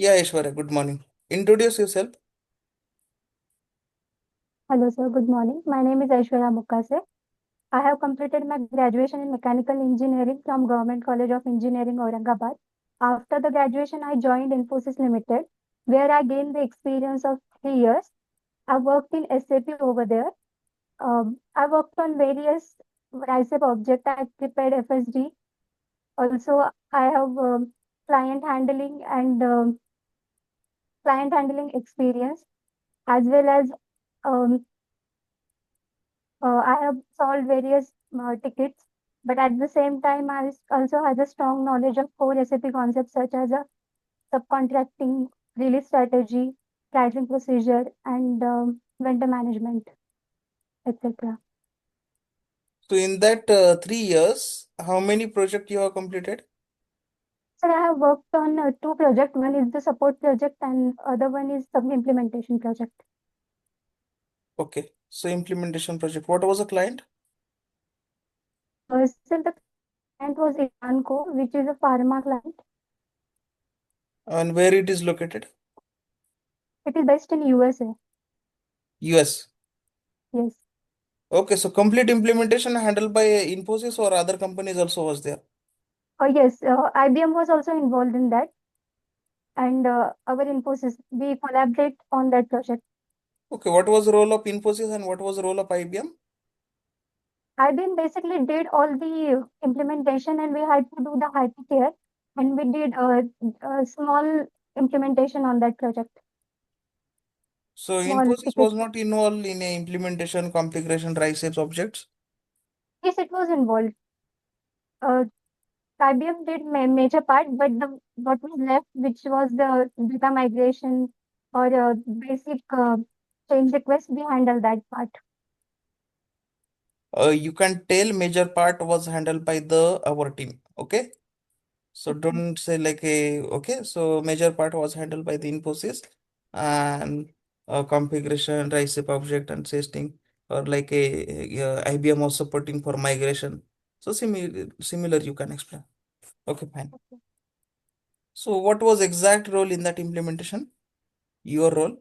Yeah, Aishwarya, good morning. Introduce yourself. Hello, sir. Good morning. My name is Aishwarya Mukase. I have completed my graduation in mechanical engineering from Government College of Engineering, Aurangabad. After the graduation, I joined Infosys Limited, where I gained the experience of 3 years. I worked in SAP over there. I worked on various RISEP objects. I prepared FSD. Also, I have client handling and client handling experience, as well as um, I have solved various tickets, but at the same time, also has a strong knowledge of core SAP concepts such as a subcontracting, release strategy, pricing procedure, and vendor management, etc. So in that 3 years, how many projects you have completed? So I have worked on two projects. One is the support project, and other one is sub implementation project. Okay. So implementation project. What was the client? So the client was Ivanco, which is a pharma client. And where it is located? It is based in USA. US. Yes. Okay. So complete implementation handled by Infosys or other companies also was there. Oh yes, IBM was also involved in that, and our Infosys, we collaborate on that project. Okay. What was the role of Infosys and what was the role of IBM? IBM basically did all the implementation, and we had to do the hypercare, and we did a small implementation on that project, So small Infosys ticket. was not involved in a implementation configuration RISE objects. Yes, it was involved. Uh, IBM did major part, but the what was left, which was the data migration or basic change request, we handled that part. You can tell major part was handled by the our team. Okay. So Okay. don't say like a okay. So major part was handled by the Infosys and configuration, RISE object and testing, or like IBM was supporting for migration. So similar you can explain. Okay, fine. So what was exact role in that implementation? Your role?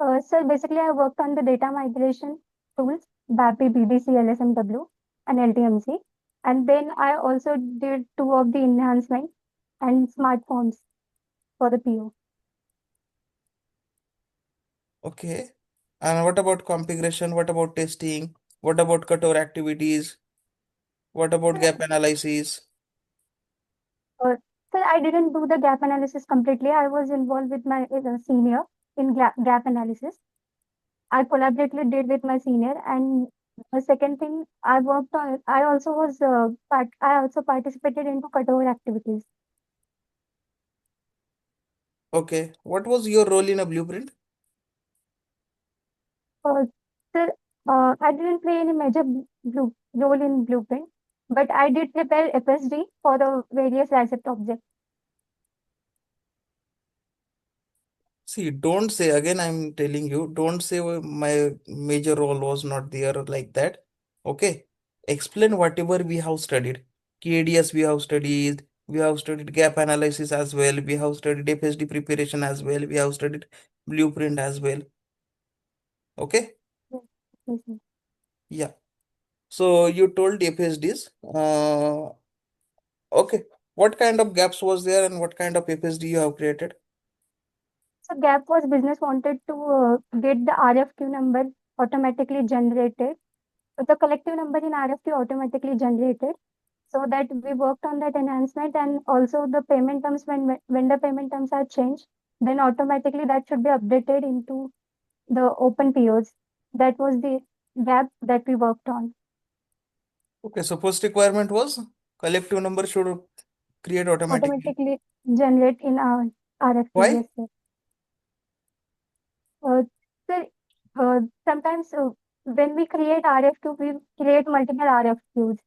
So basically, I worked on the data migration tools, BAPI, BDC, LSMW, and LTMC. And then I also did two of the enhancements and smart forms for the PO. Okay. And what about configuration? What about testing? What about cutover activities? What about Sir, gap analysis? uh, sir, I didn't do the gap analysis completely. I was involved with my senior in gap analysis. I collaboratively did with my senior. And the second thing I worked on, I also was I also participated into cutover activities. Okay. What was your role in a blueprint? Uh, Sir, I didn't play any major role in Blueprint, but I did prepare FSD for the various asset objects. See, don't say again, I'm telling you, don't say my major role was not there like that. Okay. Explain whatever we have studied. KDS we have studied gap analysis as well, we have studied FSD preparation as well, we have studied blueprint as well. Okay. Yes, yes, yes. Yeah. So you told FSDs. Okay. What kind of gaps was there and what kind of FSD you have created? So Gap was business wanted to get the RFQ number automatically generated, the collective number in RFQ automatically generated, so that we worked on that enhancement. And also the payment terms, when vendor payment terms are changed, then automatically that should be updated into the open POs. That was the gap that we worked on. Okay, so first requirement was collective number should create automatically. Automatically generate in our RFQ. Why? Yes, sir. Uh, sir, sometimes when we create RFQ, we create multiple RFQs.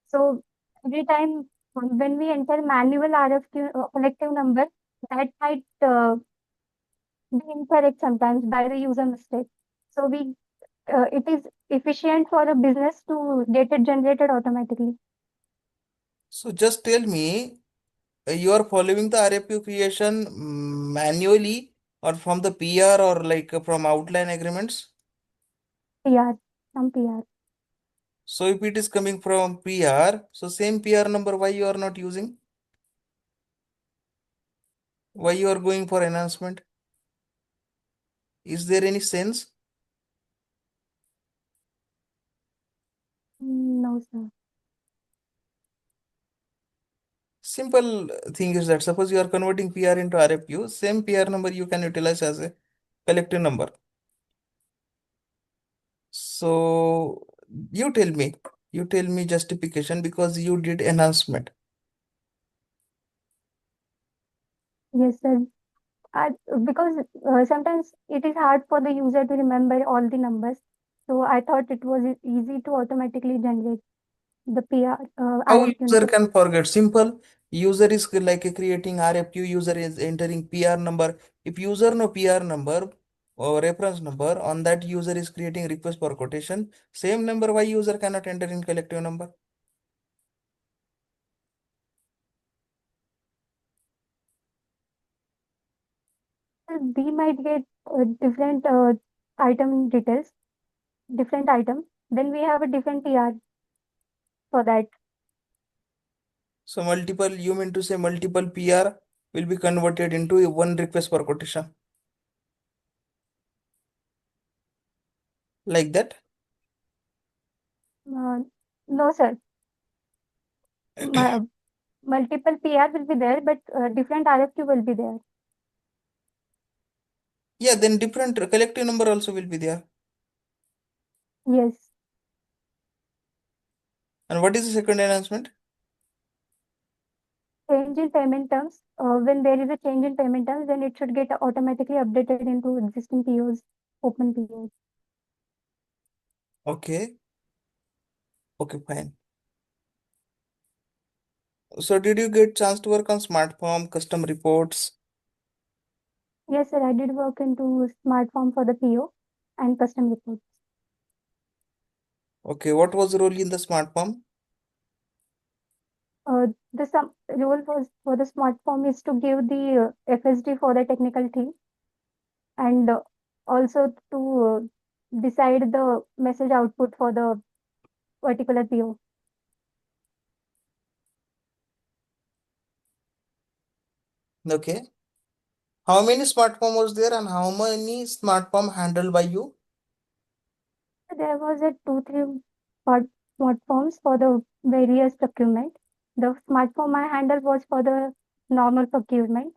So every time when we enter manual RFQ collective number, that might be incorrect sometimes by the user mistake. So it is efficient for a business to get it generated automatically. So just tell me You are following the RFQ creation manually or from the PR or like from outline agreements. PR, some PR. So if it is coming from PR, so same PR number, why you are not using? Why you are going for enhancement? Is there any sense? No, sir. Simple thing is that suppose you are converting PR into RFQ, same PR number you can utilize as a collective number. So you tell me justification because you did enhancement. Yes, sir. I, because sometimes it is hard for the user to remember all the numbers. So I thought it was easy to automatically generate the PR, How RFQ user number. can forget? Simple. User is like creating RFQ, user is entering PR number. If user know PR number or reference number, on that user is creating request for quotation. Same number, why user cannot enter in collective number? We might get different item details, different item. Then we have a different PR for that. So multiple, you mean to say multiple PR will be converted into one request for quotation like that. Uh, no, sir. My, multiple PR will be there, but different RFQ will be there. Yeah, then different collective number also will be there. Yes. And what is the second announcement? Change in payment terms. When there is a change in payment terms, then it should get automatically updated into existing POs, open POs. Okay, okay, fine. So did you get chance to work on smart form, custom reports? Yes, sir. I did work into smart form for the PO and custom reports. Okay, what was the role in the smart form? The some role was for the smart form is to give the FSD for the technical team and also to decide the message output for the particular PO. Okay. How many smart form was there and how many smart form handled by you? There was a two, three smart forms for the various procurement. The smart form I handled was for the normal procurement.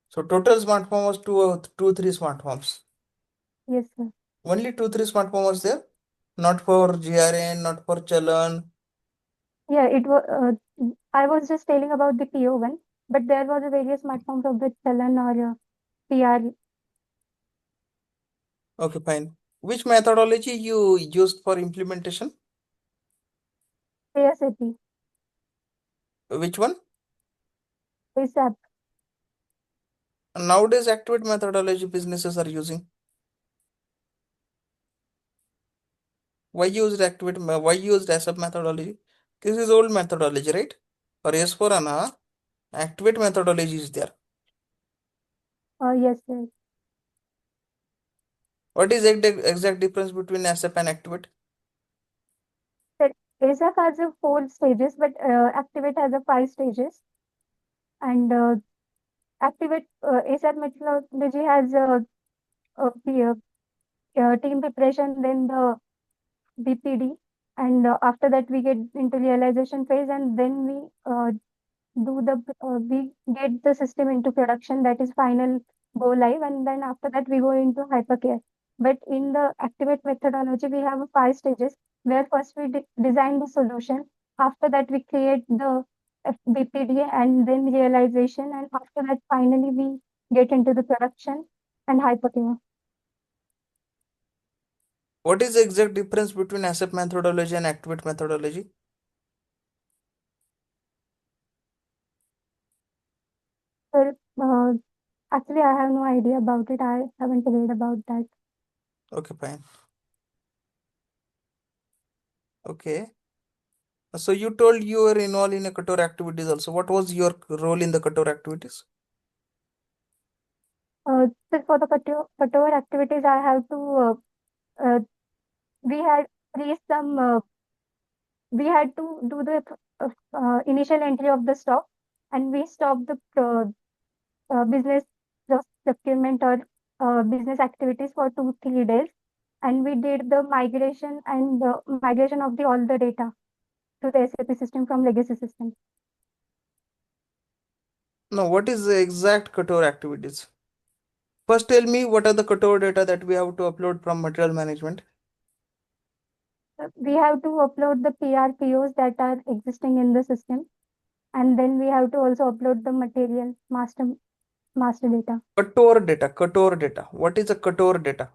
So total smart form was three smart forms. Yes, sir. Only two, three smart form was there. Not for GRN, not for Chalan. Yeah, it was. I was just telling about the PO one, but there was a various smart forms of the Chalan or PR Okay, fine. Which methodology you used for implementation? ASAP, Which one? ASAP. Nowadays, activate methodology businesses are using. Why used ASAP methodology? This is old methodology, right? For S4 HANA, activate methodology is there. Yes, sir. What is exact difference between ASAP and activate? Sir, ASAP has a four stages, but Activate has a five stages. And Activate ASAP methodology has the team preparation, then the BPD, and after that we get into realization phase, and then we get the system into production, that is final go live, and then after that we go into hypercare. But in the Activate methodology, we have five stages where first we design the solution, after that we create the BPD and then realization, and after that finally we get into the production and hypercare. What is the exact difference between ASAP methodology and activate methodology? So, actually, I have no idea about it. I haven't read about that. Okay, fine. Okay. So you told you were involved in a Kator activities also. What was your role in the Kator activities? So for the Kator activities, I have to uh, we had raised some we had to do the initial entry of the stock, and we stopped the business procurement or business activities for 2 3 days, and we did the migration and migration of the all the data to the SAP system from legacy system. No, what is the exact Kator activities? First, tell me what are the Kator data that we have to upload from material management. We have to upload the PRPOs that are existing in the system, and then we have to also upload the material master data. Kator data, Kator data. What is a Kator data?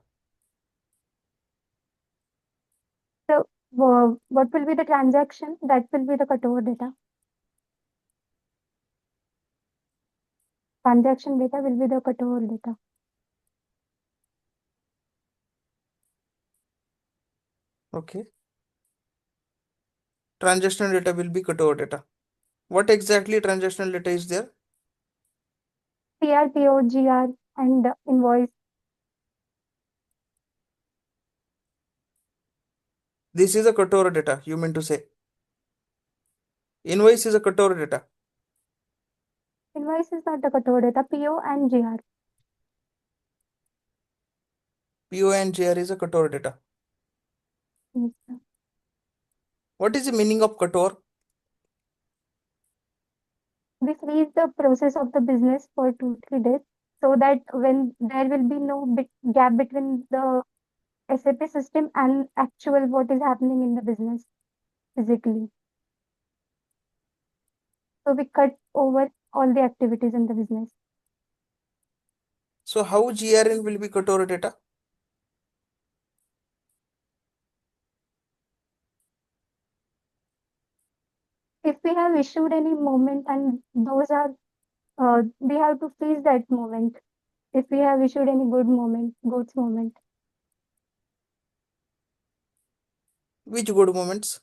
So what will be the transaction? That will be the cutover data. Transaction data will be the cutover data. Okay. Transactional data will be Kator data. What exactly transactional data is there? PRPO, GR, and invoice. This is a Kator data, you mean to say. Invoice is a Kator data. Invoice is not the cutover data. PO and GR. PO and GR is a Kator data. Yes, sir. What is the meaning of Kator? We freeze the process of the business for 2 3 days, so that when there will be no gap between the SAP system and actual what is happening in the business physically. So we cut over all the activities in the business. So how GRN will be Kator data? If we have issued any moment and those are we have to freeze that moment. If we have issued any goods moment. Which good moments?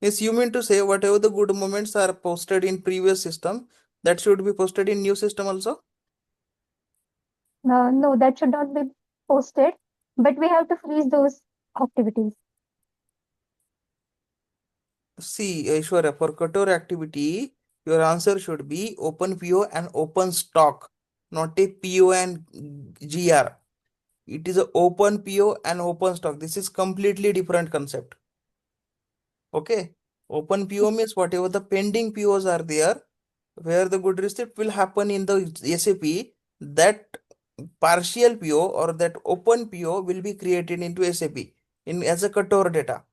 Yes, you mean to say whatever the good moments are posted in previous system, that should be posted in new system also? No, that should not be posted, but we have to freeze those activities. See, Aishwarya, for Kator activity, your answer should be open PO and open stock, not a PO and GR. It is a open PO and open stock. This is completely different concept. Okay. Open PO means whatever the pending POs are there, where the good receipt will happen in the SAP, that partial PO or that open PO will be created into SAP in as a Kator data.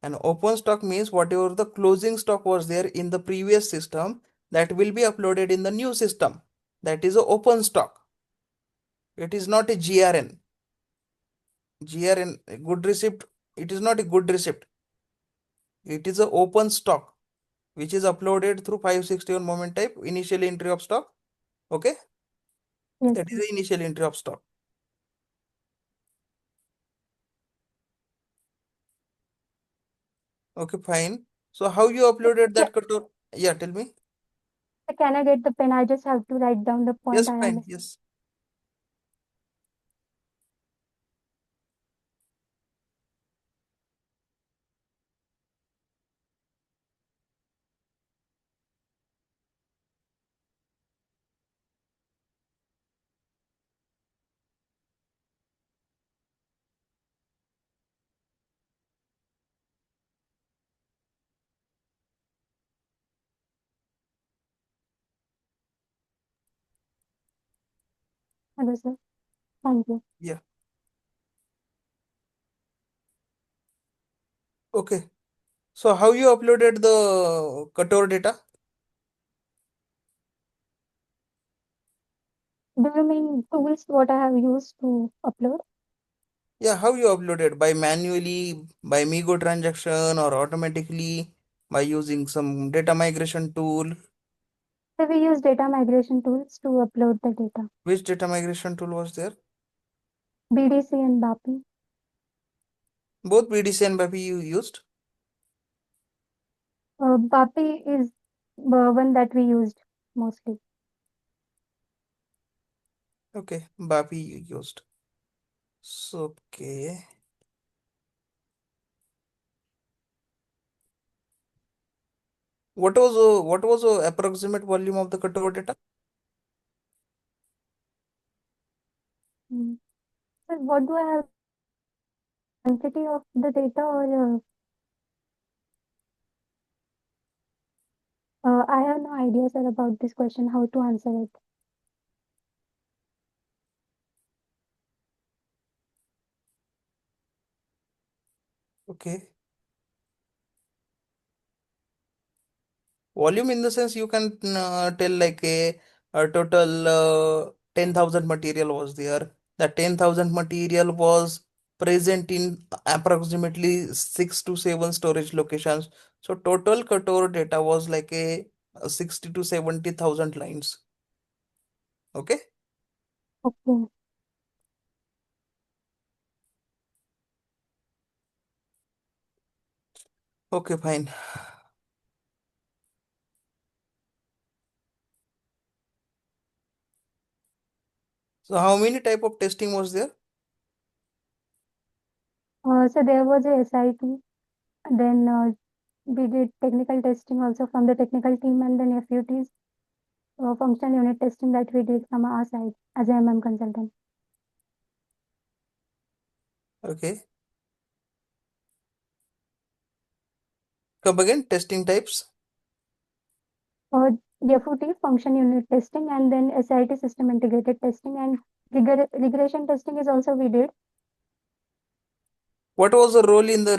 And open stock means whatever the closing stock was there in the previous system, that will be uploaded in the new system. That is a open stock. It is not a GRN. GRN, good receipt, it is not a good receipt. It is a open stock which is uploaded through 561 moment type initial entry of stock. Okay, Yes, that is sir. the initial entry of stock. Okay, fine. So how you uploaded Ca- that Kator? Yeah, tell me. Can I get the pen? I just have to write down the point Yes, I have fine. missed. Yes. Hello, sir. Thank you. Yeah. Okay. So how you uploaded the Kator data? Do you mean tools what I have used to upload? Yeah, how you uploaded? By manually, by Migo transaction, or automatically by using some data migration tool? So we use data migration tools to upload the data. Which data migration tool was there? BDC and BAPI. Both BDC and BAPI you used? BAPI is the one that we used mostly. Okay, BAPI you used. So, okay. What was the approximate volume of the cutover data? Mm. So what do I have? Quantity of the data or I have no idea, sir, about this question, how to answer it. Okay. Volume in the sense you can tell like a total 10,000 material was there. The 10,000 material was present in approximately 6 to 7 storage locations. So total cutover data was like a 60 to 70,000 lines. Okay. Okay. Okay, fine. So how many type of testing was there? So there was a SIT, then we did technical testing also from the technical team, and then FUTs, functional unit testing that we did from our side as a MM consultant. Okay. Come again, testing types. Uh, FUT, function unit testing, and then SIT, system integrated testing, and regression testing is also we did. What was the role in the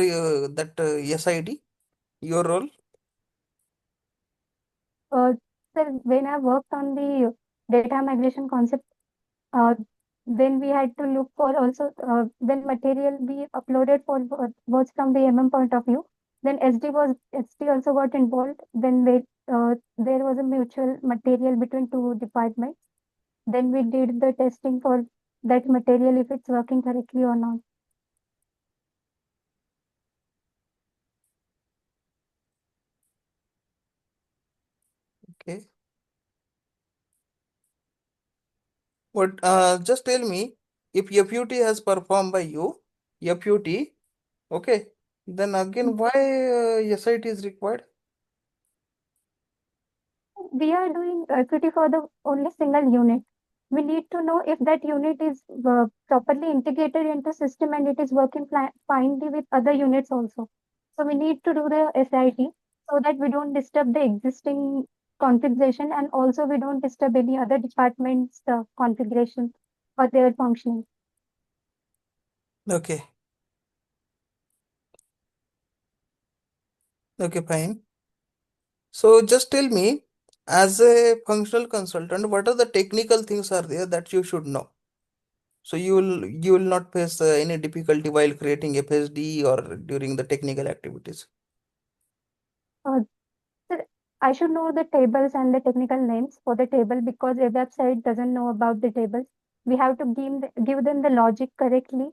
that SID? Your role? Uh, so when I worked on the data migration concept, uh, then we had to look for also when material we uploaded for was from the MM point of view. Then SD also got involved. Then there was a mutual material between two departments. Then we did the testing for that material if it's working correctly or not. Okay. But just tell me if FUT has performed by you, FUT, okay, then again why SIT is required? We are doing equity for the only single unit. We need to know if that unit is properly integrated into system and it is working finely with other units also. So we need to do the SIT so that we don't disturb the existing configuration and also we don't disturb any other department's configuration or their functioning. Okay. Okay, fine. So just tell me, as a functional consultant, what are the technical things are there that you should know? So you will not face any difficulty while creating FSD or during the technical activities. Uh, so I should know the tables and the technical names for the table because a website doesn't know about the tables. We have to give them the logic correctly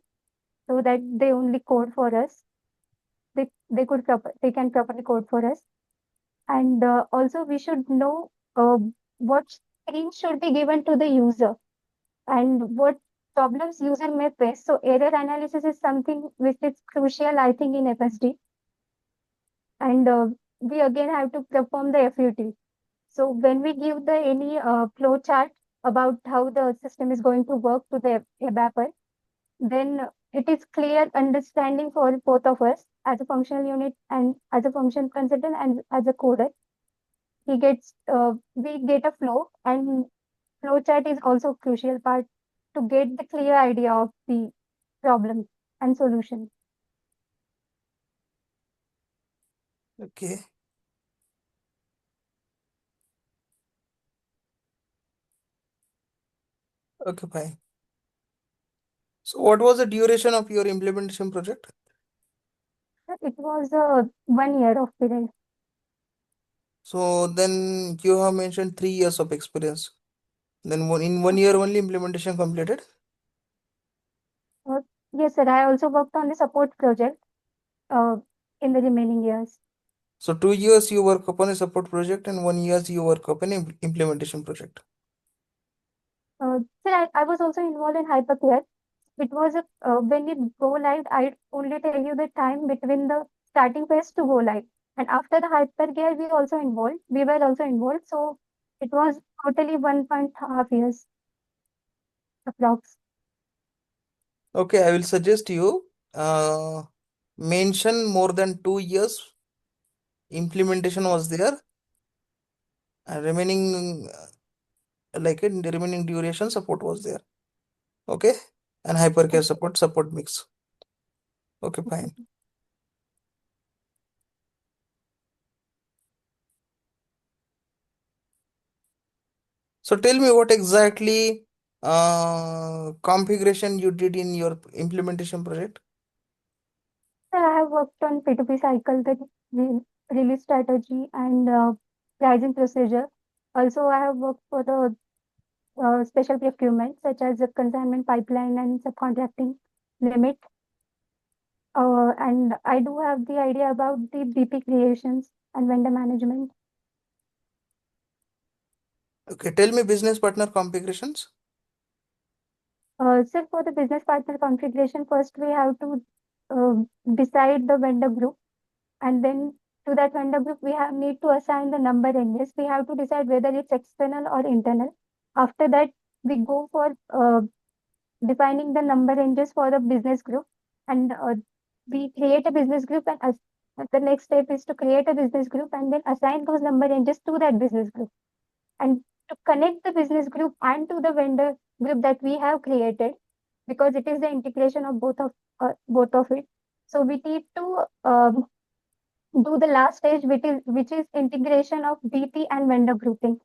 so that they only code for us. They can properly code for us. And also we should know what screen should be given to the user and what problems user may face. So error analysis is something which is crucial, I think, in FSD. And we again have to perform the FUT. So when we give the any flow chart about how the system is going to work to the ABAPer, then it is clear understanding for both of us as a functional unit and as a function consultant and as a coder. We get a flow and flow chart is also a crucial part to get the clear idea of the problem and solution. Okay. Okay, fine. So what was the duration of your implementation project? It was a 1 year of period. So then you have mentioned 3 years of experience. Then in 1 year only implementation completed. Uh, yes, sir. I also worked on the support project uh, in the remaining years. So 2 years you work upon a support project and 1 year you work upon an implementation project. Sir, I was also involved in hypercare. It was a, when we go live, I only tell you the time between the starting phase to go live. And after the hypercare, we were also involved. So it was totally 1.5 years approx. Okay, I will suggest you mention more than 2 years implementation was there, remaining the remaining duration support was there. Okay, and hypercare support mix. Okay, fine. So tell me what exactly configuration you did in your implementation project. So I have worked on P2P cycle, the release strategy and pricing procedure. Also, I have worked for the special procurement such as the consignment pipeline and subcontracting limit. And I do have the idea about the BP creations and vendor management. Okay, tell me business partner configurations. So for the business partner configuration, first we have to uh, decide the vendor group, and then to that vendor group we have need to assign the number ranges. We have to decide whether it's external or internal. After that, we go for defining the number ranges for the business group, and we create a business group, and the next step is to create a business group and then assign those number ranges to that business group, and to connect the business group and to the vendor group that we have created, because it is the integration of both of it. So we need to do the last stage, which is integration of BP and vendor grouping,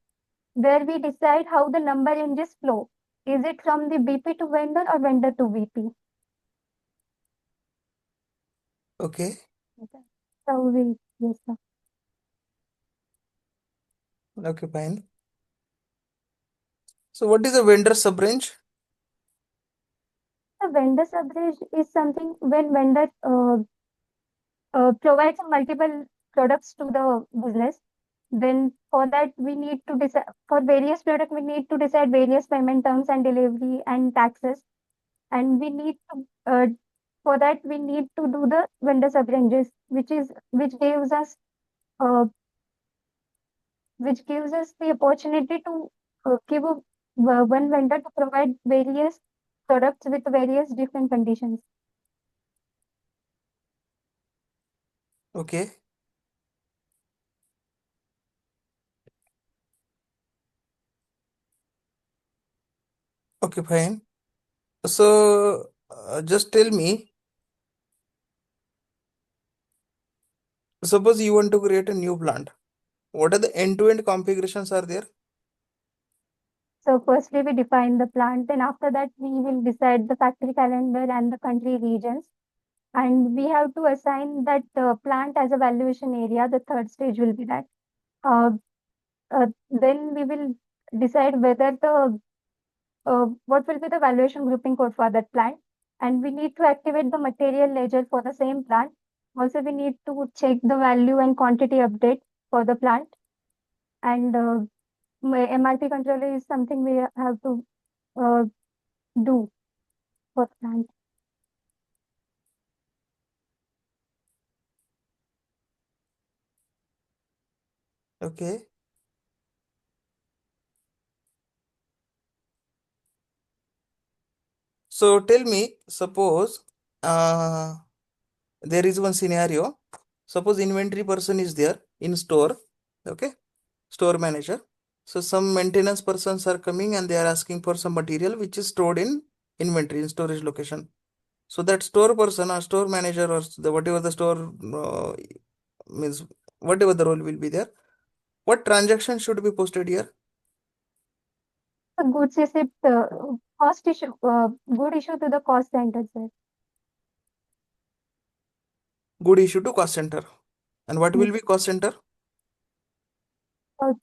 where we decide how the number ranges flow. Is it from the BP to vendor or vendor to BP? Okay, Okay. So we, yes, sir. okay, fine. So what is a vendor sub-range? The vendor subrate is something when vendor provides multiple products to the business. Then for that we need to decide for various product we need to decide various payment terms and delivery and taxes. And we need to for that we need to do the vendor subranges, uh, which gives us the opportunity to one vendor to provide various products with various different conditions. Okay, okay, fine. So just tell me, suppose you want to create a new plant. What are the end-to-end configurations are there? So firstly, we define the plant, then after that, we will decide the factory calendar and the country regions. And we have to assign that plant as a valuation area. The third stage will be that. Uh, then we will decide whether what will be the valuation grouping code for that plant. And we need to activate the material ledger for the same plant. Also, we need to check the value and quantity update for the plant. And MRP controller is something we have to uh, do for the plant. Okay. So tell me, suppose uh, there is one scenario. Suppose inventory person is there in store. Okay, store manager. So some maintenance persons are coming and they are asking for some material which is stored in inventory in storage location. So that store person or store manager or whatever the store means, whatever the role will be there. What transaction should be posted here? The goods receipt cost issue, good issue to the cost center, sir. Good issue to cost center. And what Yes. will be cost center? Uh,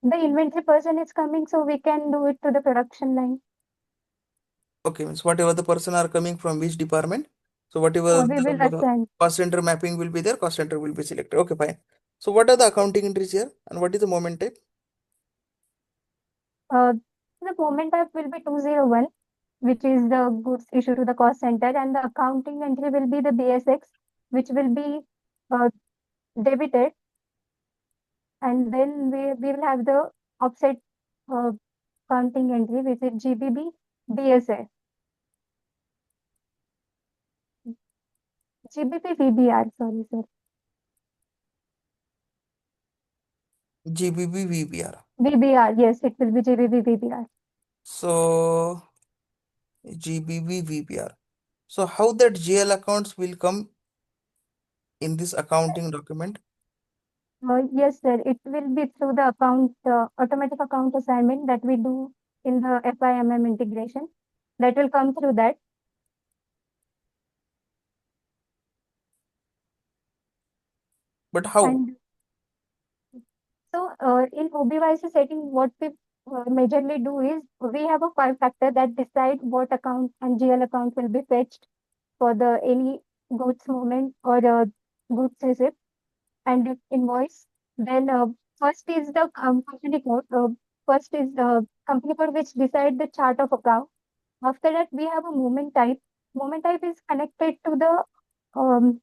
the inventory person is coming, so we can do it to the production line. Okay, means whatever the person are coming from which department. So whatever We will the assign. cost center mapping will be there, cost center will be selected. Okay, fine. So what are the accounting entries here and what is the moment type? Uh, the moment type will be 201, which is the goods issued to the cost center, and the accounting entry will be the BSX, which will be uh, debited, and then we will have the offset uh, accounting entry, which is GBB DSA, GBP VBR, sorry, sir. GBB VBR. VBR, yes, it will be GBP VBR. So GBB VBR. So how that GL accounts will come in this accounting document? Yes, sir, it will be through the account, automatic account assignment that we do in the FIMM integration. That will come through that. But how? And so, in OBYC setting, what we majorly do is we have a five factor that decide what account and GL account will be fetched for the any goods movement or goods receipt and invoice. Then first is the company code. First is the company code which decide the chart of account. After that, we have a movement type. Movement type is connected to the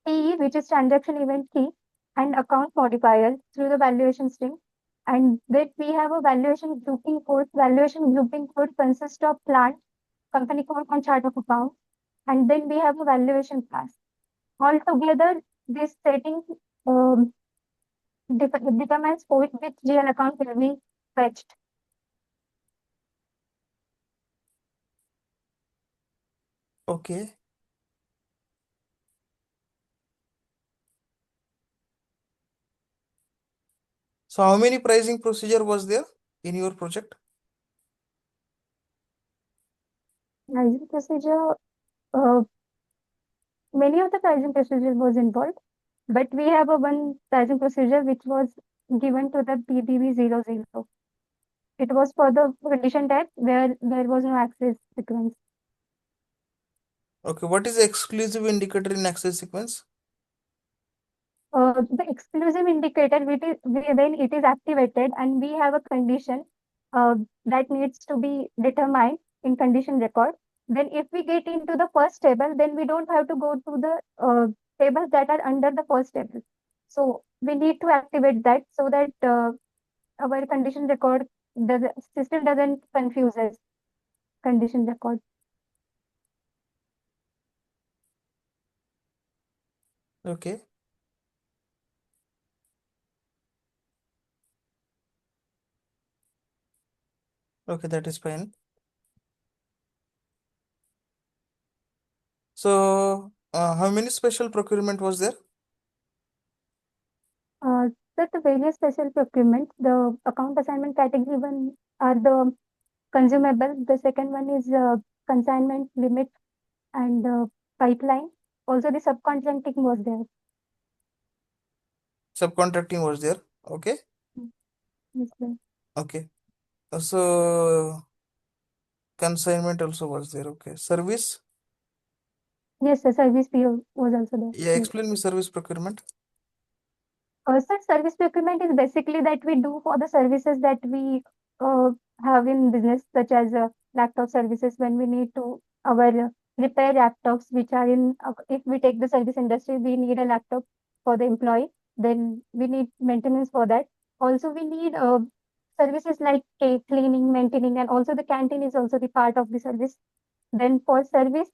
TE, which is transaction event key, and account modifier through the valuation string. And then we have a valuation grouping code. Valuation grouping code consists of plant, company code, and chart of account. And then we have a valuation class. Altogether, this setting um, determines which GL account will be fetched. Okay. So how many pricing procedure was there in your project? Pricing procedure, uh, many of the pricing procedure was involved, but we have a one pricing procedure which was given to the PBB00. It was for the condition type where there was no access sequence. Okay, what is the exclusive indicator in access sequence? The exclusive indicator, when it is activated and we have a condition uh, that needs to be determined in condition record, then if we get into the first table, then we don't have to go to the tables that are under the first table. So we need to activate that so that our condition record, the system doesn't confuse us. Condition record. Okay, okay, that is fine. So how many special procurement was there? So the various special procurement, the account assignment category one are the consumable. The second one is consignment limit and pipeline. Also, the subcontracting was there. Subcontracting was there. Okay, Mm, yes, sir. okay. So consignment also was there. Okay, service. Yes, the service PO was also there. Yeah, Yes. explain me service procurement. So service procurement is basically that we do for the services that we uh, have in business, such as laptop services when we need to our repair laptops, which are in, if we take the service industry, we need a laptop for the employee, then we need maintenance for that. Also, we need services like cleaning, maintaining, and also the canteen is also the part of the service. Then for service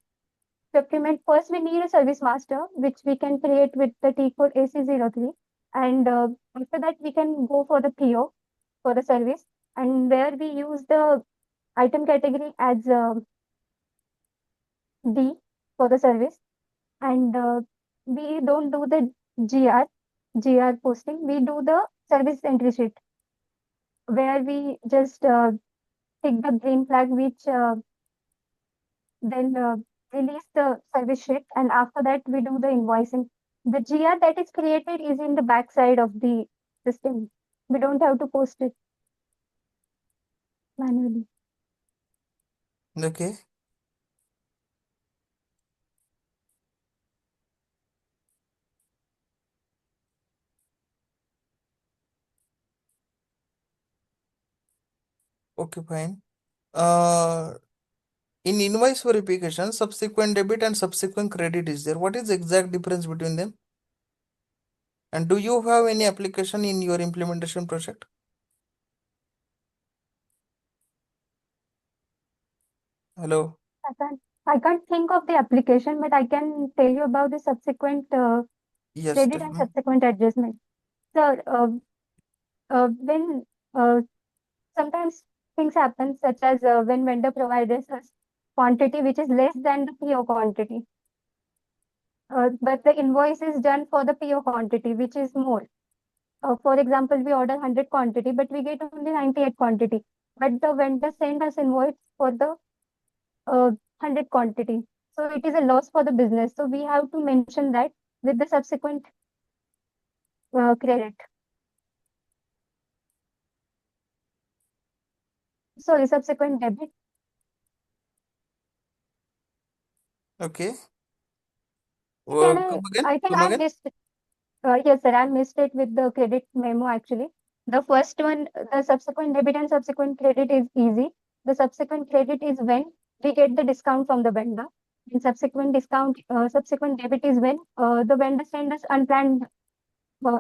procurement, first we need a service master, which we can create with the T code AC03. And after that, we can go for the PO for the service, and where we use the item category as D for the service. And we don't do the GR posting. We do the service entry sheet, where we just tick the green flag, which then release the service sheet, and after that we do the invoicing. The GR that is created is in the back side of the system. We don't have to post it manually. Okay, Okay, fine. Uh, in invoice verification, subsequent debit and subsequent credit is there. What is the exact difference between them? And do you have any application in your implementation project? Hello. I can't think of the application, but I can tell you about the subsequent Yes, credit tell and me. subsequent adjustment. So, when sometimes things happen, such as when vendor provides us quantity which is less than the PO quantity, but the invoice is done for the PO quantity which is more. For example, we order 100 quantity, but we get only 98 quantity. But the vendor send us invoice for the 100 quantity. So it is a loss for the business. So we have to mention that with the subsequent credit. Sorry, subsequent debit. Okay. Can Come again. I think Come I again. missed. Yes, sir. I missed it with the credit memo actually. The first one, the subsequent debit and subsequent credit is easy. The subsequent credit is when we get the discount from the vendor. And subsequent debit is when the vendor send us unplanned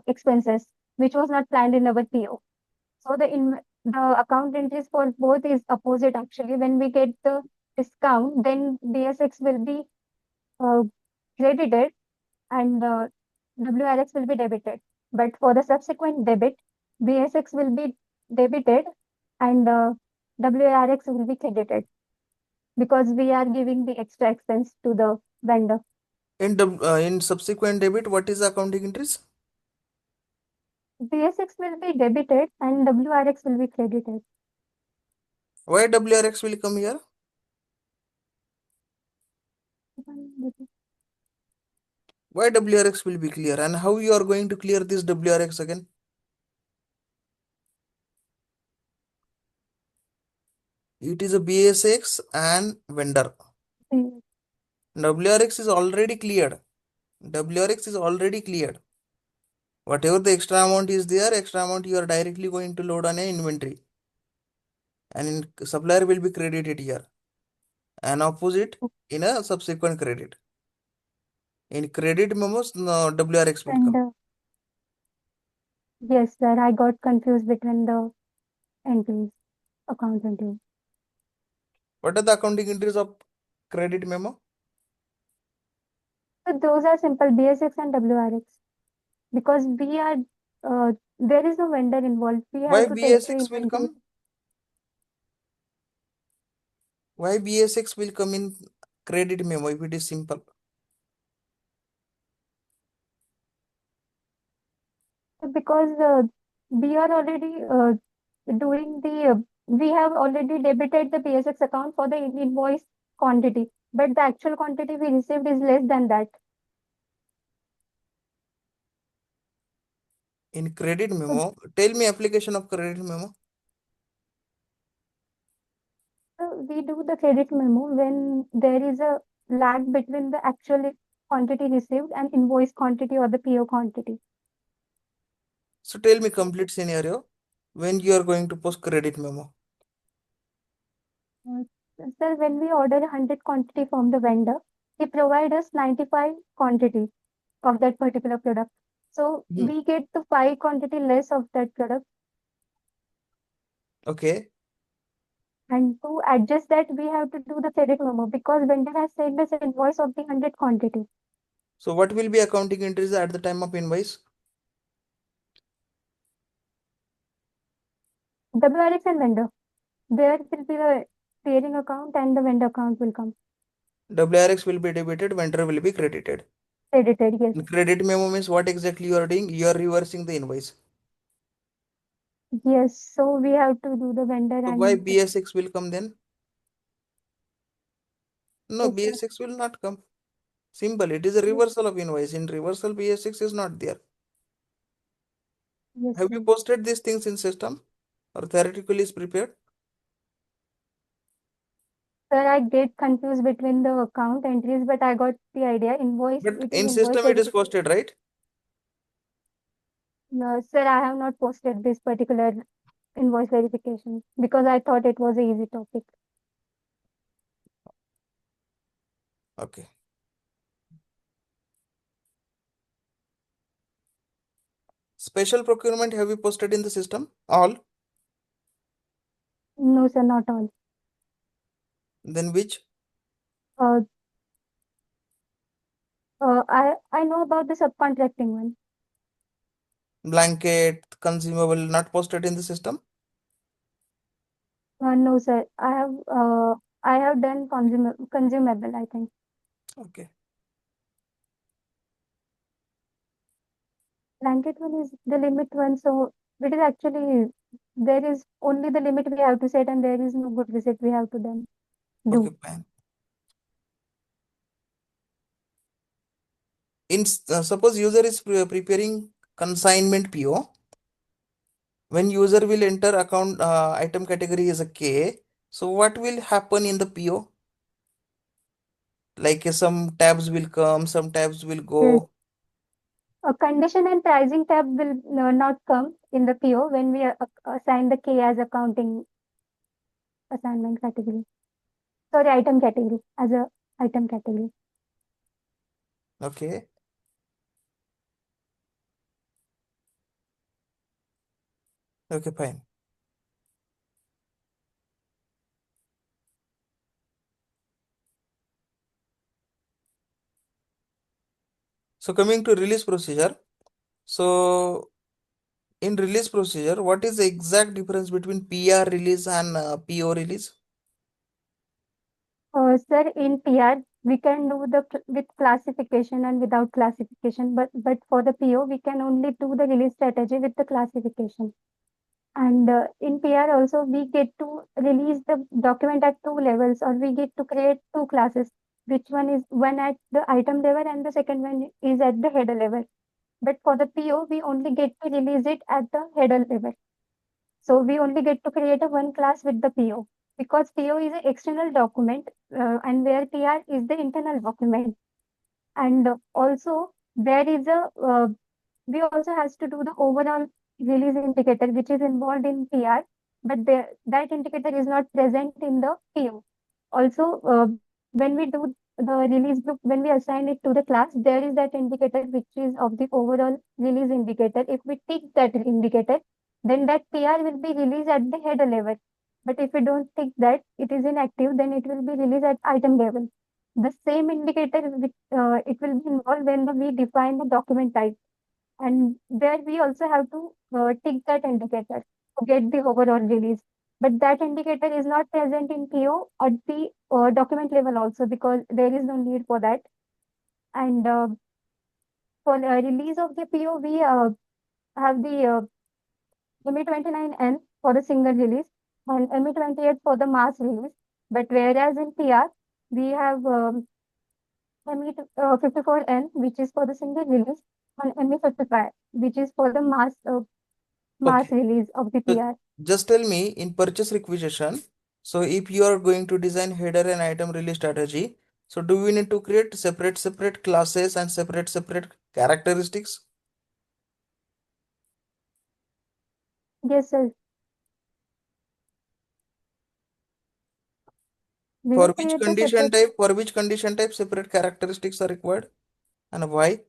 expenses, which was not planned in our PO. So the account entries for both is opposite actually. When we get the discount, then BSX will be uh, credited and WRX will be debited. But for the subsequent debit, BSX will be debited and WRX will be credited because we are giving the extra expense to the vendor. In subsequent debit, what is the accounting entries? BSX will be debited and WRX will be credited Why WRX will come here? Why WRX will be clear? And how you are going to clear this WRX again? It is a BSX and vendor. Mm, WRX is already cleared. WRX is already cleared. Whatever the extra amount is there, extra amount you are directly going to load on a inventory. And in supplier will be credited here. And opposite in a subsequent credit. In credit memos, no, WRX will and come. yes, sir, I got confused between the entries, account entries. What are the accounting entries of credit memo? So those are simple BSX and WRX because there is no vendor involved. We Why have to take the BSX will inventory. come? Why BSX will come in credit memo if it is simple? Because we are already doing we have already debited the PSX account for the invoice quantity, but the actual quantity we received is less than that. In credit So memo, tell me application of credit memo. we do the credit memo when there is a lag between the actual quantity received and invoice quantity or the PO quantity. So tell me complete scenario when you are going to post credit memo. Uh, Sir, when we order 100 quantity from the vendor, he provide us 95 quantity of that particular product. So Hmm. we get the 5 quantity less of that product. Okay. And to adjust that, we have to do the credit memo because vendor has sent us invoice of the 100 quantity. So what will be accounting entries at the time of invoice? WRX and vendor. There will be the clearing account and the vendor account will come. WRX will be debited, vendor will be credited. Credited, yes. In credit memo means what exactly you are doing? You are reversing the invoice. Yes, so we have to do the vendor So why and BSX will come then? No, yes, sir. BSX will not come. Simple. It is a Yes, reversal of invoice. In reversal, BSX is not there. yes, Have you sir. posted these things in system or theoretically is prepared? Sir, I get confused between the account entries, but I got the idea. Invoice, But it is in invoice system it is verification. posted, right? No, sir, I have not posted this particular. invoice verification because I thought it was an easy topic. Okay. Special procurement have you posted in the system? All? No, sir, not all. Then which? Uh, I know about the subcontracting one. Blanket, consumable, not posted in the system? No, sir. I have done consumable, I think. Okay. Blanket one is the limit one, so it is actually there is only the limit we have to set, and there is no good visit we have to then Okay, do. fine. Suppose user is preparing consignment PO. When user will enter account item category is a K. So what will happen in the PO? Like some tabs will come, some tabs will Yes. go. A condition and pricing tab will not come in the PO when we assign the K as accounting assignment category. Sorry, item category as a item category. Okay. Okay, fine. So coming to release procedure. So in release procedure, what is the exact difference between PR release and PO release? Sir, in PR, we can do with classification and without classification, but for the PO, we can only do the release strategy with the classification. And in PR also, we get to release the document at two levels, or we get to create two classes, which one is one at the item level and the second one is at the header level. But for the PO, we only get to release it at the header level. So we only get to create a one class with the PO because PO is an external document and where PR is the internal document. And also there is a we also has to do the overall release indicator which is involved in PR, but that indicator is not present in the PO. Also, when we do the release group, when we assign it to the class, there is that indicator which is of the overall release indicator. If we tick that indicator, then that PR will be released at the header level. But if we don't tick that, it is inactive, then it will be released at item level. The same indicator, it will be involved when we define the document type. And there we also have to tick that indicator to get the overall release. But that indicator is not present in PO at the document level also because there is no need for that. And for release of the PO, we have the ME29N for the single release and ME28 for the mass release. But whereas in PR, we have ME54N, which is for the single release, and ME55, which is for the mass Okay. release of the So PR. just tell me in purchase requisition. So if you are going to design header and item release strategy, so do we need to create separate classes and separate characteristics? Yes, sir. We will create the separate. For which condition type separate characteristics are required and why?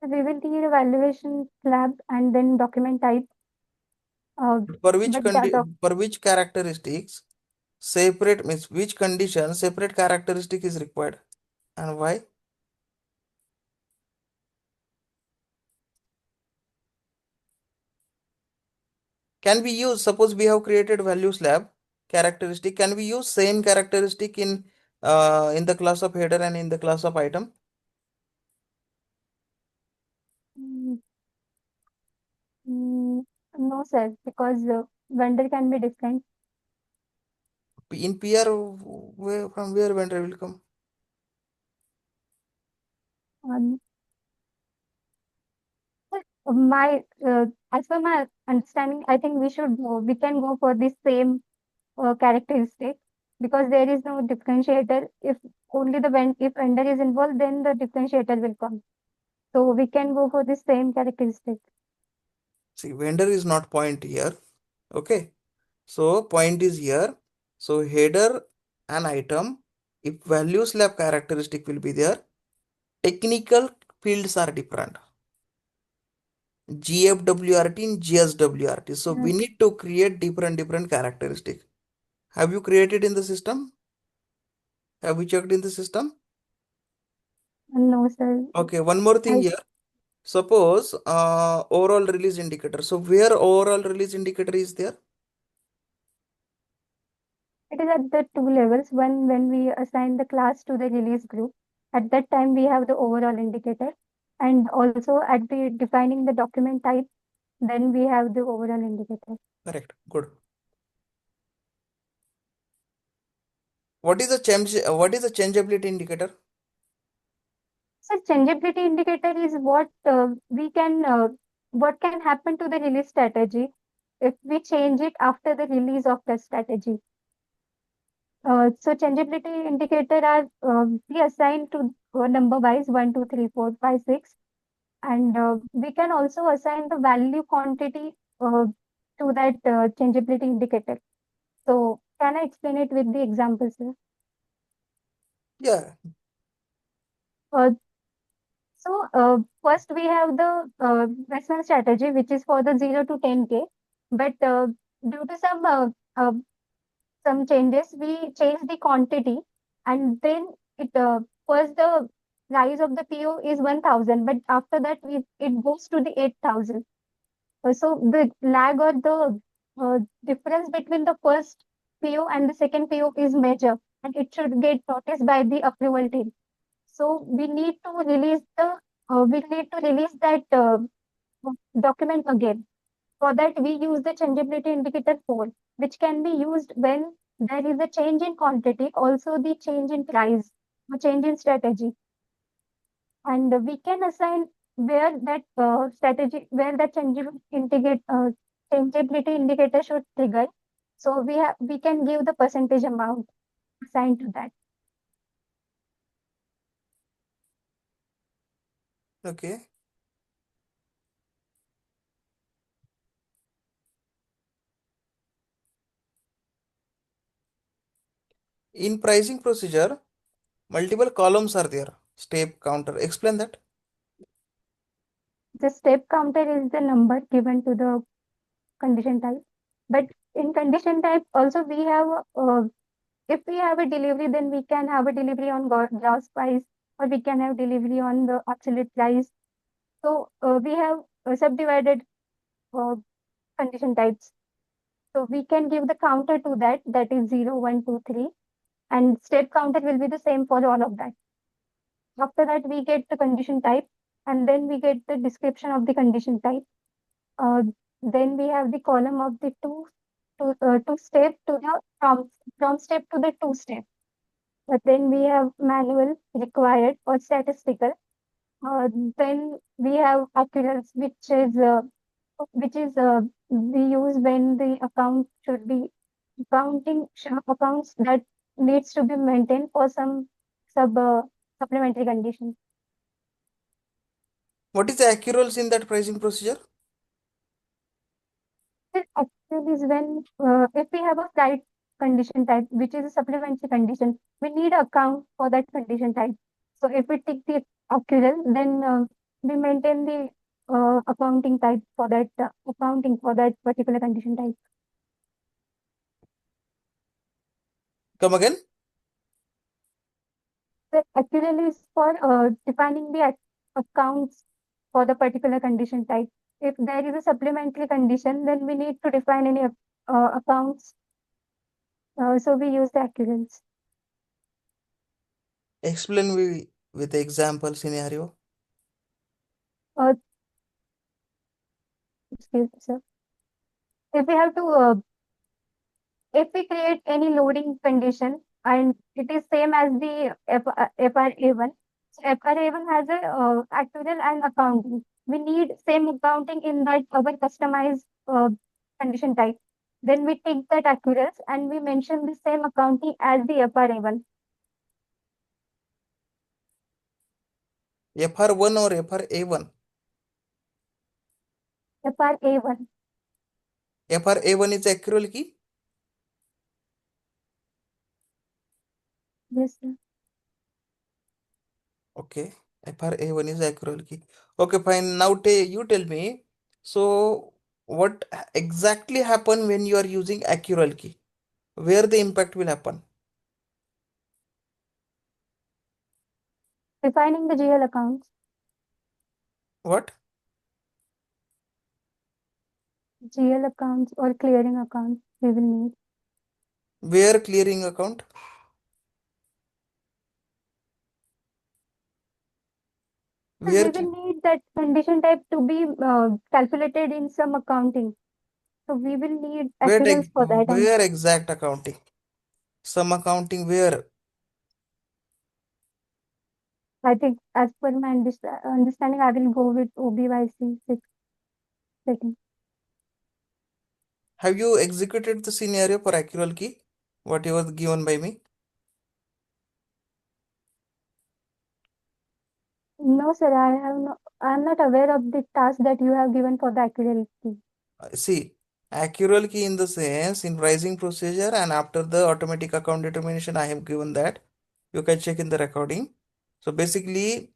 We will need evaluation lab and then document type. Uh, but that For which characteristics separate means which condition separate characteristic is required and why? Can we use, suppose we have created values lab characteristic, can we use same characteristic in the class of header and in the class of item? mm, mm, no, sir, because vendor can be different. In PR, from where vendor will come? Um, my as per my understanding, I think we can go for the same characteristic because there is no differentiator. If only if vendor is involved, then the differentiator will come. So we can go for the same characteristic. See, vendor is not point here. Okay. So point is here. So header and item. If values lab characteristic will be there. Technical fields are different. GFWRT and GSWRT. So we Yes. need to create different characteristic. Have you created in the system? Have you checked in the system? No, sir. Okay, one more thing I, here. Suppose overall release indicator. So where overall release indicator is there? it is at the two levels. One, when we assign the class to the release group, at that time we have the overall indicator. And also at the defining the document type, then we have the overall indicator. Correct. Good. What is the change? What is the changeability indicator? So changeability indicator is what can happen to the release strategy if we change it after the release of the strategy. So changeability indicator are we assign to number wise 1, 2, 3, 4, 5, 6, and we can also assign the value quantity to that changeability indicator. So can I explain it with the examples here? Yeah. Uh, first we have the investment strategy, which is for the 0 to 10K. But due to some changes, we change the quantity, and then it first the price of the PO is 1,000, but after that it goes to the 8,000. So the lag or the difference between the first PO and the second PO is major, and it should get noticed by the approval team. So we need to release that document again. For that, we use the changeability indicator 4, which can be used when there is a change in quantity, also the change in price, or change in strategy. And we can assign where that where that changeability indicator should trigger. So we can give the percentage amount assigned to that. Okay. In pricing procedure, multiple columns are there. Step counter. Explain that. The step counter is the number given to the condition type. But in condition type, also we have, if we have a delivery, then we can have a delivery on gross price, or we can have delivery on the absolute price. So we have subdivided uh, condition types. So we can give the counter to that, that is 0, 1, 2, 3, and step counter will be the same for all of that. After that, we get the condition type, and then we get the description of the condition type. Uh, then we have the column of the two step to the from step to the two step. But then we have manual, required, or statistical. Uh, then we have accruals, which is we use when the account should be accounts that needs to be maintained for some supplementary conditions. What is the accruals in that pricing procedure? This actually is when if we have a flight condition type, which is a supplementary condition, we need an account for that condition type. So if we take the accrual, then we maintain the accounting for that particular condition type. Come again. The accrual is for defining the accounts for the particular condition type. If there is a supplementary condition, then we need to define any accounts. So we use the accruals. Explain me with example scenario. Uh, excuse me, sir. If we have to, if we create any loading condition and it is same as the FRA1, so FRA1 has a actuarial and accounting. We need same accounting in that our customized condition type. Then we take that accuracy and we mention the same accounting as the FRA1. FR1 or FRA1? FRA1. FRA1 is accrual key. Yes, sir. Okay, FRA1 is accrual key. Okay, fine. Now you tell me. So what exactly happen when you are using accrual key? Where the impact will happen? Defining the GL accounts. What? GL accounts or clearing accounts we will need. Where clearing account? So we Where? will need that condition type to be calculated in some accounting. So we will need accruals for that. And Where exact accounting? Some accounting where? I think as per my understanding, I will go with OBYC 6 setting. Have you executed the scenario for accrual key? What you was given by me? No, sir, I am not aware of the task that you have given for the accuracy. See, accrual key in the sense in pricing procedure and after the automatic account determination, I have given that. You can check in the recording. So basically,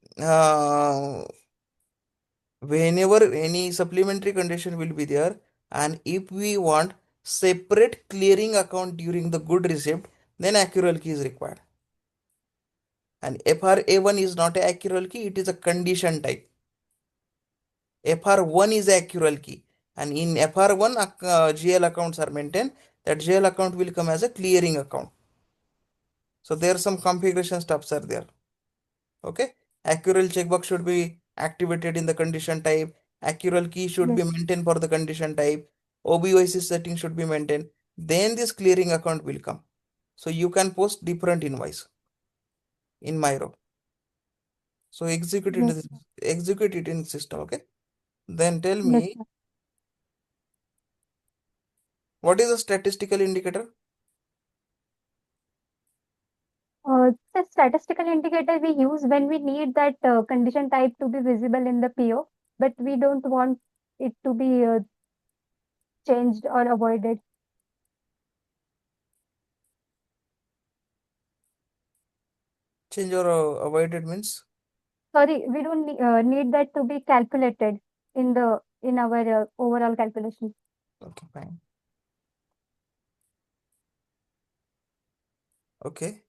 whenever any supplementary condition will be there, and if we want separate clearing account during the good receipt, then accrual key is required. And FRA1 is not a accrual key, it is a condition type. FR1 is a accrual key. And in FR1, GL accounts are maintained. That GL account will come as a clearing account. So there are some configuration steps are there. Okay. Accrual checkbox should be activated in the condition type. Accrual key should be Yes, maintained for the condition type. OBOC setting should be maintained. Then this clearing account will come. So you can post different invoice in Miro. So yes, execute it in system. Okay. Then tell yes, me sir. what is a statistical indicator? The statistical indicator we use when we need that condition type to be visible in the PO, but we don't want it to be changed or avoided. Change or avoided means? Sorry, we don't need that to be calculated in our overall calculation. Okay, fine. Okay.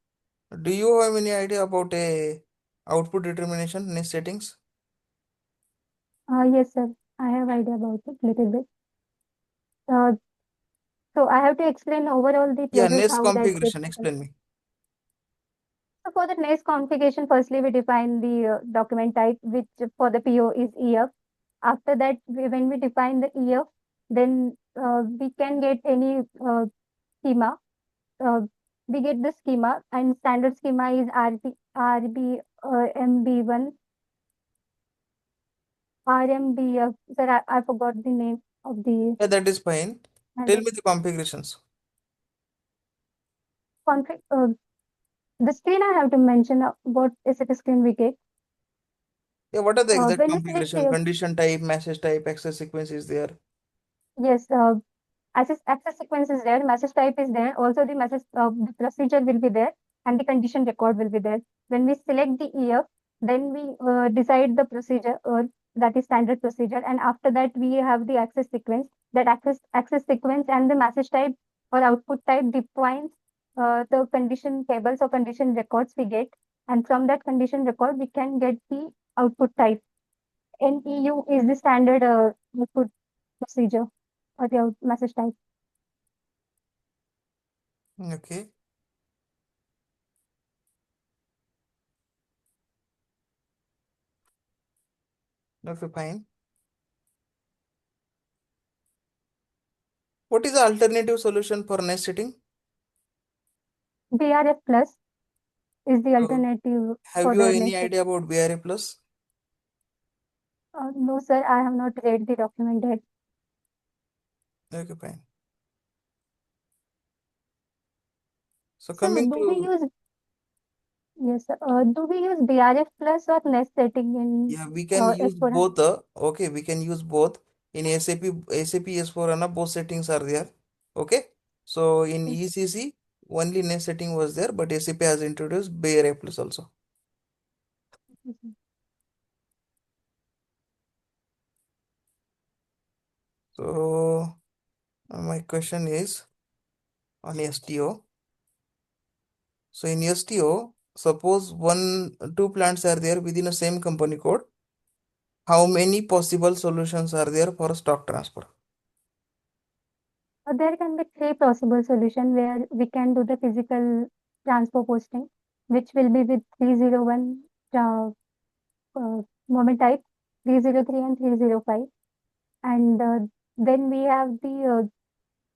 Do you have any idea about a output determination nest settings? Yes, sir. I have idea about it little bit. Uh, so I have to explain overall the Yeah, process nest how that gets configuration. done. Explain me. So for the next configuration, firstly we define the document type, which for the PO is EF. After that, when we define the EF, then we can get any schema. Uh, we get the schema, and standard schema is MB1, RMBF. Sir, I forgot the name of the Yeah, that is fine. Tell standard me the configurations. config. The screen I have to mention what SAP screen we get. Yeah, what are the exact When we select configuration? the Condition type, message type, access sequence is there. yes, access sequence is there, message type is there, also the message the procedure will be there, and the condition record will be there. When we select the EF, then we decide the procedure, that is standard procedure, and after that we have the access sequence. That access sequence and the message type or output type defines the condition tables or condition records we get, and from that condition record we can get the output type. NEU is the standard output procedure or the message type. Okay. Okay, fine. What is the alternative solution for nest setting? BRF plus is the So, alternative have for you the any nested. idea about BRA plus? No, sir, I have not read the document yet. Okay, fine. So So, coming do we to, use yes, sir, do we use BRF plus or nest setting in yeah, we can use S4? both. Okay, we can use both. In SAP S/4HANA, both settings are there. Okay. So in Yes. ECC, only name setting was there, but SAP has introduced Bayer A plus also. Yes, sir. So my question is on STO. So in STO, suppose two plants are there within the same company code. How many possible solutions are there for stock transfer? There can be three possible solutions where we can do the physical transfer posting, which will be with 301 uh, moment type, 303 and 305. And then we have the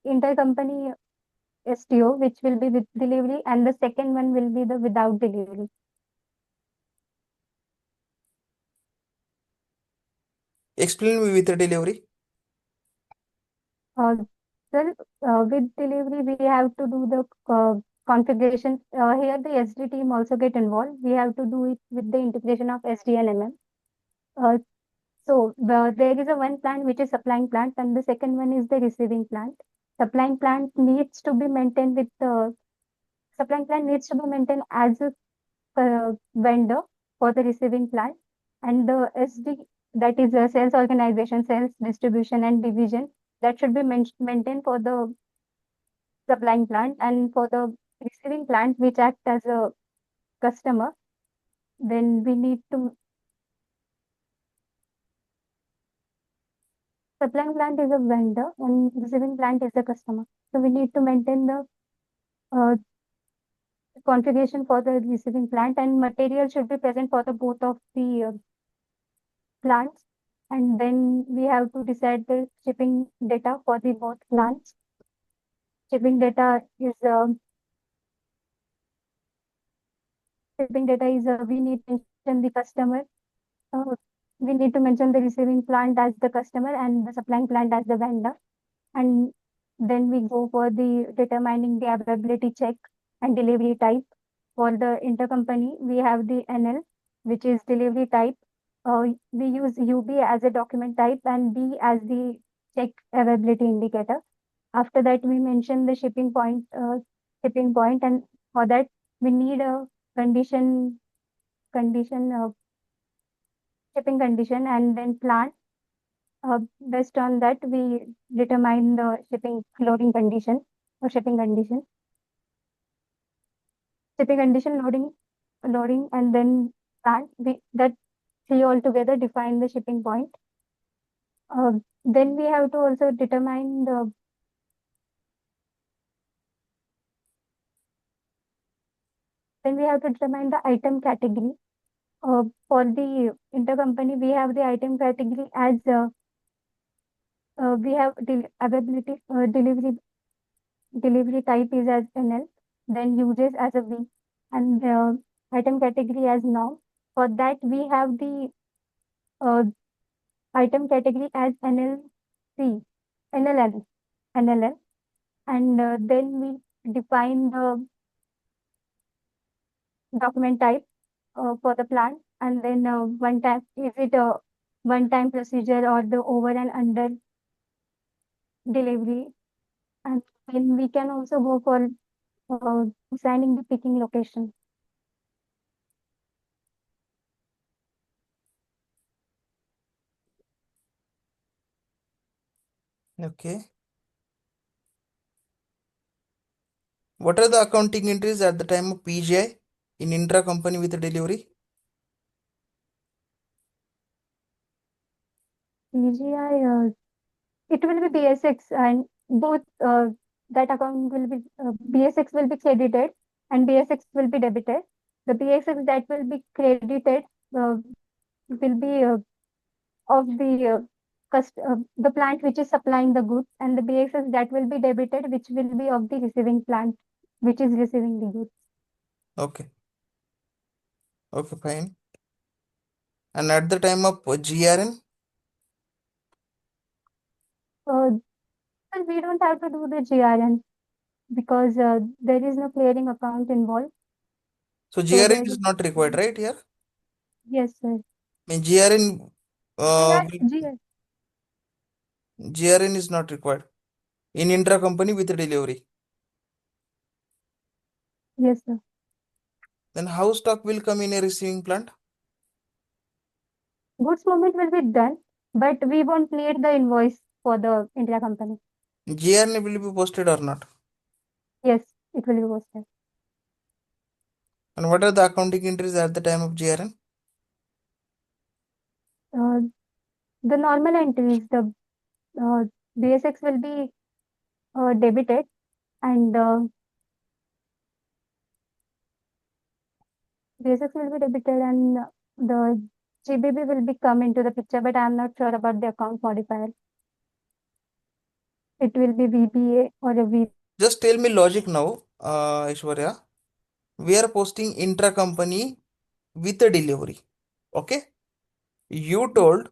intercompany STO, which will be with delivery, and the second one will be the without delivery. Explain me with the delivery. Uh, well, with delivery, we have to do the configuration. Here, the SD team also get involved. We have to do it with the integration of SD and MM. Uh, there is a one plant which is supplying plant, and the second one is the receiving plant. Supplying plant needs to be maintained with the supplying plant needs to be maintained as a vendor for the receiving plant, and the SD, that is a sales organization, sales distribution and division, that should be maintained for the supplying plant, and for the receiving plant which act as a customer, then we need to supplying plant is a vendor and receiving plant is the customer. So we need to maintain the uh, configuration for the receiving plant, and material should be present for the both of the plants. And then we have to decide the shipping data for the both plants. Shipping data is we need to mention the customer. Uh, we need to mention the receiving plant as the customer and the supplying plant as the vendor. And then we go for the determining the availability check and delivery type. For the intercompany, we have the NL, which is delivery type. We use UB as a document type and B as the check availability indicator. After that, we mention the shipping point, and for that we need a condition, condition, shipping condition, and then plant. Based on that, we determine the shipping loading condition or shipping condition, loading, and then plant. That three altogether define the shipping point. Then we have to also determine the then we have to determine the item category. For the intercompany, we have the item category as we have availability delivery type is as NL, then uses as a V, and item category as norm. For that, we have the uh, item category as NLC, NLL, NLL, and then we define the document type for the plant, and then one time, is it a one time procedure or the over and under delivery, and then we can also go for assigning the picking location. Okay. What are the accounting entries at the time of PGI in intra-company with delivery? CGI, it will be BSX, and both that account will be BSX will be credited and BSX will be debited. The BSX that will be credited uh, will be of the plant which is supplying the goods, and the BSX that will be debited, which will be of the receiving plant which is receiving the goods. Okay. Okay, fine. And at the time of GRN, But we don't have to do the GRN because there is no clearing account involved. so So GRN there is is not required, right here? yes, sir. I mean, GRN GR, will GR. GRN is not required in intra-company with delivery. Yes, sir. Then how stock will come in a receiving plant? Goods movement will be done, but we won't need the invoice for the India company. GRN will be posted or not? Yes, it will be posted. And what are the accounting entries at the time of GRN? Uh, the normal entries, the basics will be debited, and basics will be debited, and the GBB will be come into the picture. But I am not sure about the account modifier. It will be VBA or a V. Just tell me logic now, Aishwarya. We are posting intra-company with a delivery. Okay? You told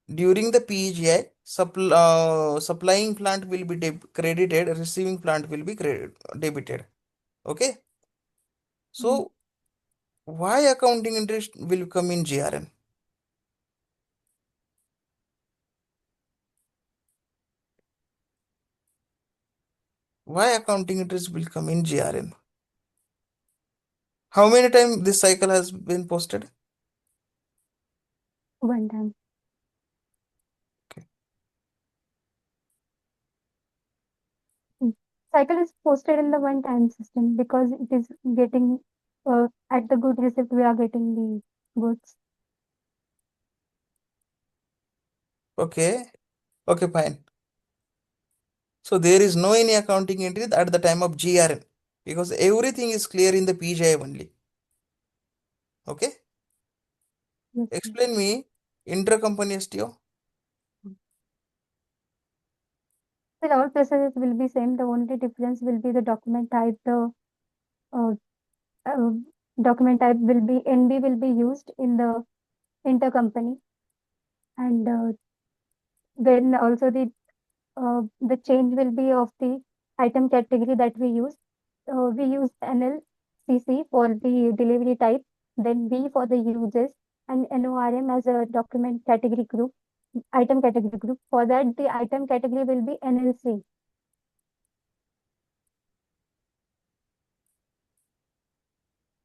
during the PGI, supplying plant will be credited, receiving plant will be debited. Okay? Mm. So, why accounting interest will come in GRN? Why accounting interest will come in GRN? How many times this cycle has been posted? One time. Okay. Mm. Cycle is posted in the one-time system because it is getting at the good receipt we are getting the goods. Okay. Okay, fine. So there is no any accounting entry at the time of GRN because everything is clear in the PGI only. Okay. Yes, sir. Explain me intercompany STO. So all processes will be same. The only difference will be the document type. The uh, uh, document type will be NB will be used in the intercompany, and then also the change will be of the item category that we use. We use NLCC for the delivery type, then B for the uses, and NORM as a document category group, item category group. For that, the item category will be NLC.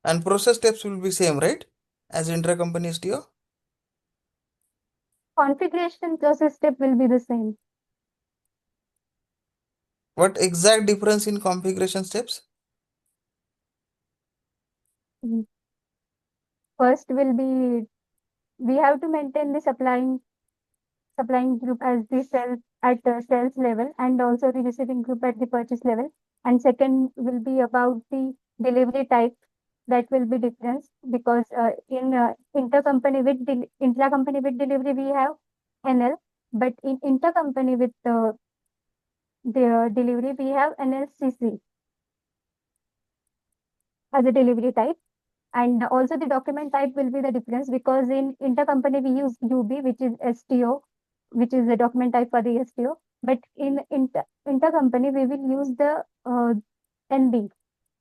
And process steps will be same, right? As intercompany STO. Configuration process step will be the same. What exact difference in configuration steps? Mm. First will be we have to maintain the supplying group as the sales at the sales level and also the receiving group at the purchase level. And second will be about the delivery type. That will be difference because in intra-company with delivery we have NL, but in intercompany with the delivery we have NLCC as a delivery type. And also the document type will be the difference because in intercompany we use UB, which is STO, which is the document type for the STO. But in intercompany we will use the NB,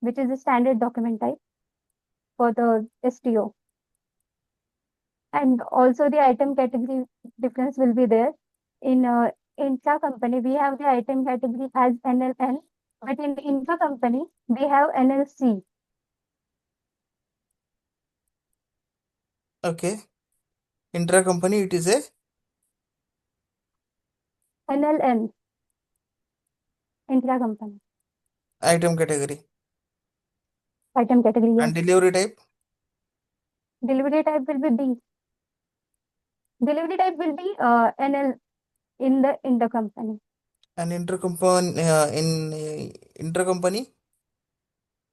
which is the standard document type for the STO. And also the item category difference will be there. In intra-company we have the item category as NLN, but in intra-company we have NLC. Okay. Intracompany it is a NLN, intra-company. item category. Item category, And yes. delivery type. Delivery type will be D. Delivery type will be NL in the intercompany. And intercompany.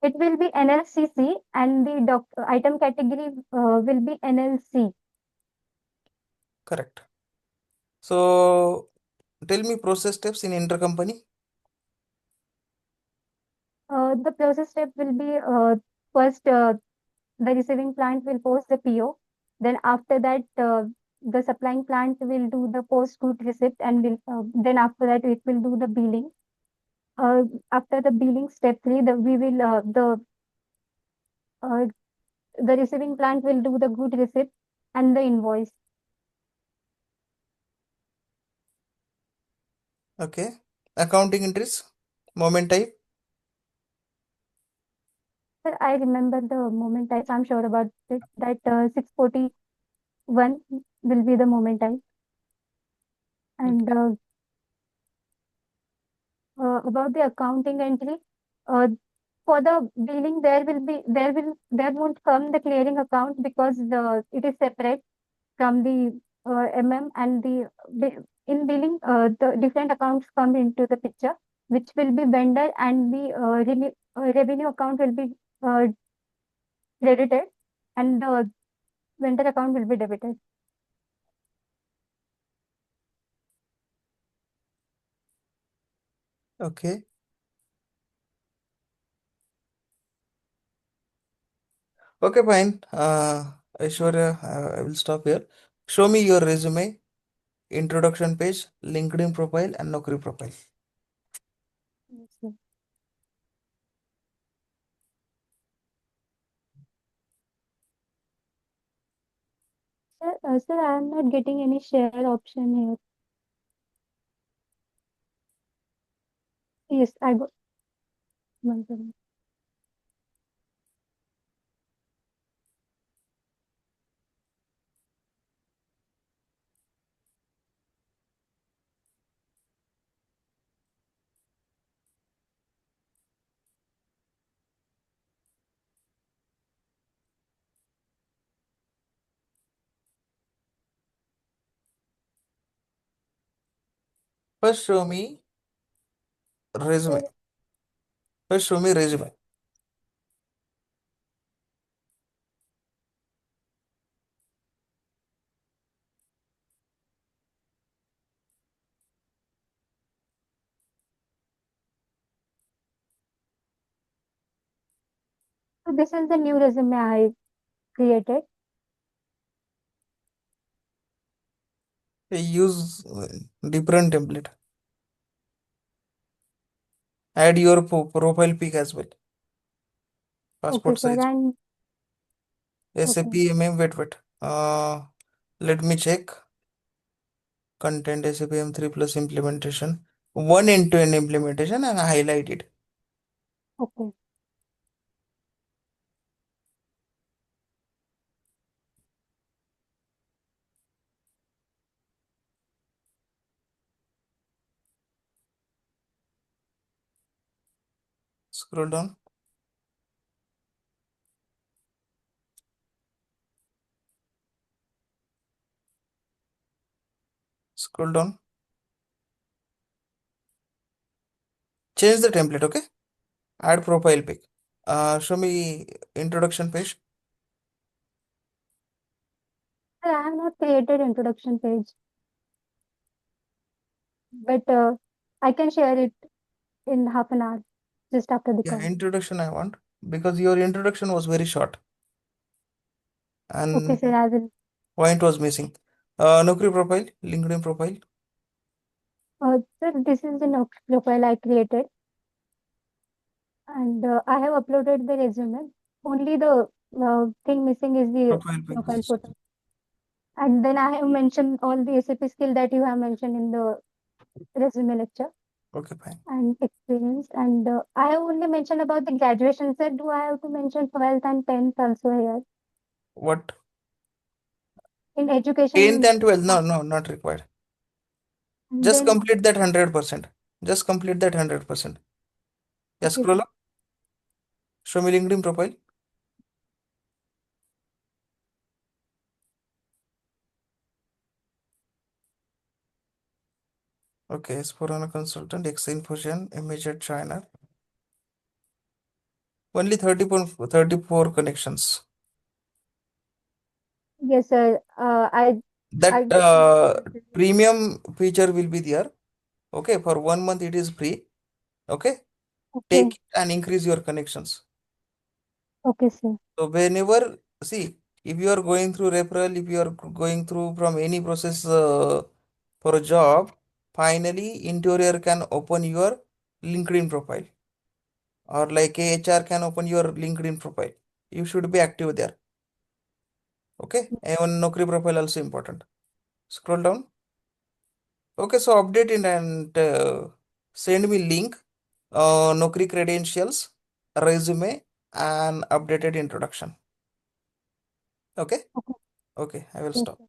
It will be NLCC and the item category will be NLC. Correct. So tell me process steps in intercompany. The process step will be first the receiving plant will post the PO. Then after that, the supplying plant will do the post good receipt and then after that it will do the billing. Uh, After the billing step three, uh, the receiving plant will do the good receipt and the invoice. Okay. Accounting entries, moment type. Sir, I remember the moment type. I'm sure about it. That 641 will be the moment type. Okay. And about the accounting entry, uh, for the billing, there won't come the clearing account because it is separate from the MM and in billing, the different accounts come into the picture, which will be vendor and the revenue account will be uh, credited and the vendor account will be debited. Okay. Okay, fine. Aishwarya, I will stop here. Show me your resume, introduction page, LinkedIn profile, and Naukri profile. Yes, sir. Sir, I am not getting any share option here. Yes, I got one second. First, show me resume. Sir, First, show me resume. so this is the new resume I created. Use different template. Add your profile pic as well. Okay, Passport sir, size. and SAP okay, MM. Wait. Let me check. Content SAP M3 plus implementation. One end-to-end implementation and highlight it. okay. Scroll down. Scroll down. Change the template. Okay. Add profile pic. Show me introduction page. Sir, I have not created introduction page, but I can share it in half an hour, just after the Yeah, call. introduction I want because your introduction was very short Okay, and sir, I will. point was missing. Naukri profile, LinkedIn profile. Sir, this is the profile I created, and I have uploaded the resume. Only the thing missing is the Profile pic. profile photo. And then I have mentioned all the SAP skill that you have mentioned in the resume lecture Okay, fine. and experience. And I have only mentioned about the graduation. Sir, do I have to mention 12th and 10th also here What? in 10th education? and 12th? No, no, not required. And Just then, complete that 100%. Just complete that 100%. Yeah, okay, scroll sir. up. Show me LinkedIn profile. Okay, S for HANA consultant, X Infusion, image at China. Only 34 connections. Yes, sir. I That got message. premium feature will be there. Okay, for 1 month it is free. Okay, take Okay, it and increase your connections. okay, sir. So whenever, see, if you are going through referral, if you are going through from any process for a job, finally interior can open your LinkedIn profile or like a HR can open your LinkedIn profile. You should be active there. Okay, even Naukri profile also important. Scroll down. Okay, so update it and send me link, Naukri credentials, resume, and updated introduction. Okay, Okay. okay, I will Yes, stop. sir.